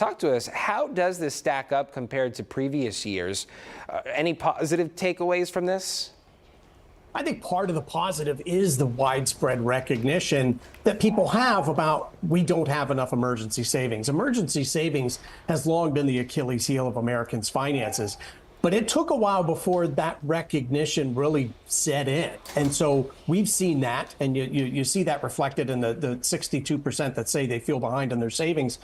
Talk to us. How does this stack up compared to previous years? Any positive takeaways from this? I think part of the positive is the widespread recognition that people have about we don't have enough emergency savings. Emergency savings has long been the Achilles heel of Americans' finances, but it took a while before that recognition really set in. And so we've seen that, and you see that reflected in the 62% that say they feel behind in their savings.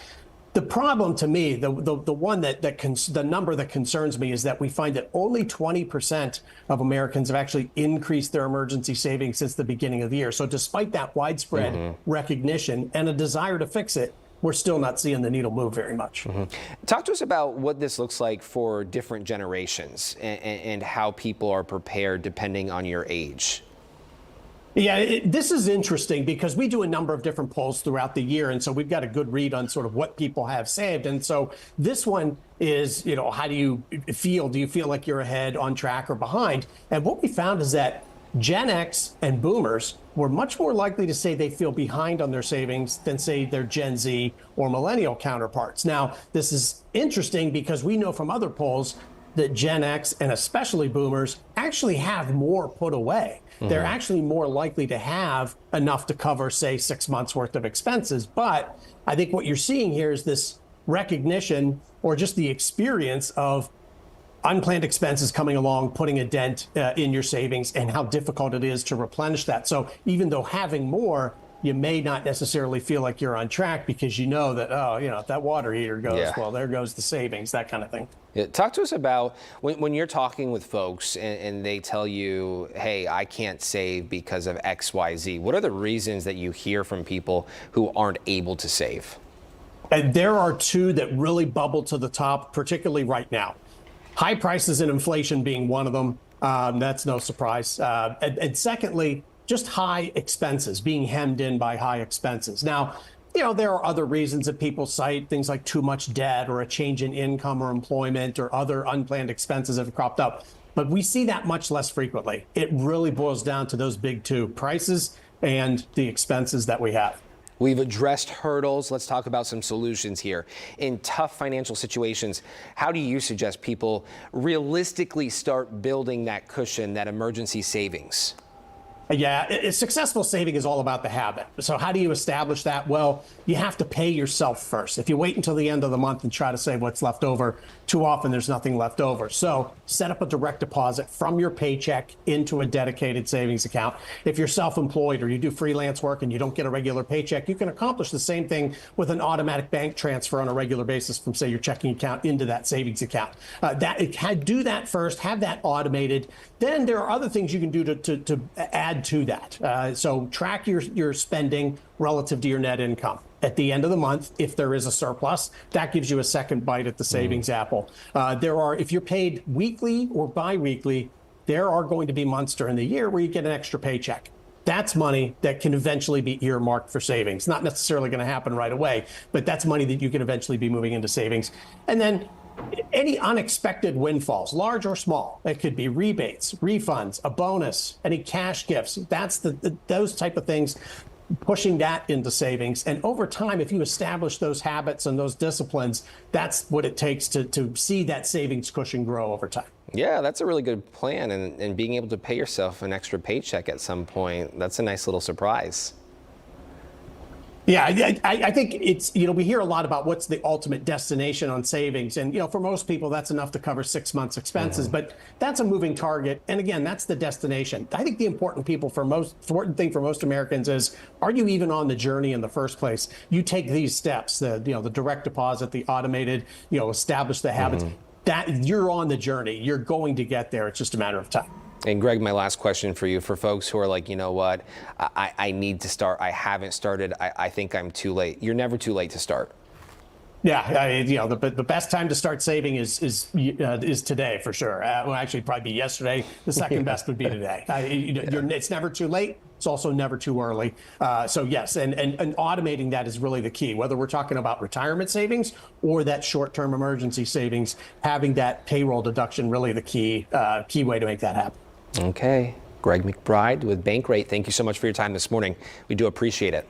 The problem to me, the number that concerns me is that we find that only 20% of Americans have actually increased their emergency savings since the beginning of the year. So despite that widespread recognition and a desire to fix it, we're still not seeing the needle move very much. Talk to us about what this looks like for different generations and how people are prepared depending on your age. Yeah, this is interesting because we do a number of different polls throughout the year. And so we've got a good read on sort of what people have saved. And so this one is, how do you feel? Do you feel like you're ahead, on track, or behind? And what we found is that Gen X and boomers were much more likely to say they feel behind on their savings than, say, their Gen Z or millennial counterparts. Now, this is interesting because we know from other polls that Gen X and especially boomers actually have more put away. They're actually more likely to have enough to cover, say, 6 months worth of expenses. But I think what you're seeing here is this recognition or just the experience of unplanned expenses coming along, putting a dent in your savings and how difficult it is to replenish that. So even though having more, you may not necessarily feel like you're on track because you know that, if that water heater goes, well, there goes the savings, that kind of thing. Yeah, talk to us about when you're talking with folks and they tell you, hey, I can't save because of X, Y, Z. What are the reasons that you hear from people who aren't able to save? And there are two that really bubble to the top, particularly right now. High prices and inflation being one of them. That's no surprise. And secondly, just high expenses, being hemmed in by high expenses. Now, there are other reasons that people cite, things like too much debt or a change in income or employment or other unplanned expenses that have cropped up. But we see that much less frequently. It really boils down to those big two, prices and the expenses that we have. We've addressed hurdles. Let's talk about some solutions here. In tough financial situations, how do you suggest people realistically start building that cushion, that emergency savings? Yeah, successful saving is all about the habit. So how do you establish that? Well, you have to pay yourself first. If you wait until the end of the month and try to save what's left over, too often there's nothing left over. So set up a direct deposit from your paycheck into a dedicated savings account. If you're self-employed or you do freelance work and you don't get a regular paycheck, you can accomplish the same thing with an automatic bank transfer on a regular basis from, say, your checking account into that savings account. Do that first, have that automated. Then there are other things you can do to add to that. So track your spending relative to your net income. At the end of the month, if there is a surplus, that gives you a second bite at the savings apple. If you're paid weekly or biweekly, there are going to be months during the year where you get an extra paycheck. That's money that can eventually be earmarked for savings. Not necessarily going to happen right away, but that's money that you can eventually be moving into savings. And then any unexpected windfalls, large or small, it could be rebates, refunds, a bonus, any cash gifts. That's those type of things, pushing that into savings. And over time, if you establish those habits and those disciplines, that's what it takes to see that savings cushion grow over time. Yeah, that's a really good plan. And being able to pay yourself an extra paycheck at some point, that's a nice little surprise. Yeah, I think it's, we hear a lot about what's the ultimate destination on savings. And, for most people, that's enough to cover 6 months expenses. But that's a moving target. And again, that's the destination. I think the important thing for most Americans is, are you even on the journey in the first place? You take these steps, the direct deposit, the automated, establish the habits, that you're on the journey. You're going to get there. It's just a matter of time. And Greg, my last question for you, for folks who are like, you know what, I need to start, I haven't started, I think I'm too late. You're never too late to start. Yeah, the best time to start saving is today for sure. Well, actually, probably be yesterday. The second best would be today. It's never too late. It's also never too early. So yes, and automating that is really the key. Whether we're talking about retirement savings or that short-term emergency savings, having that payroll deduction really the key way to make that happen. Okay, Greg McBride with Bankrate. Thank you so much for your time this morning. We do appreciate it.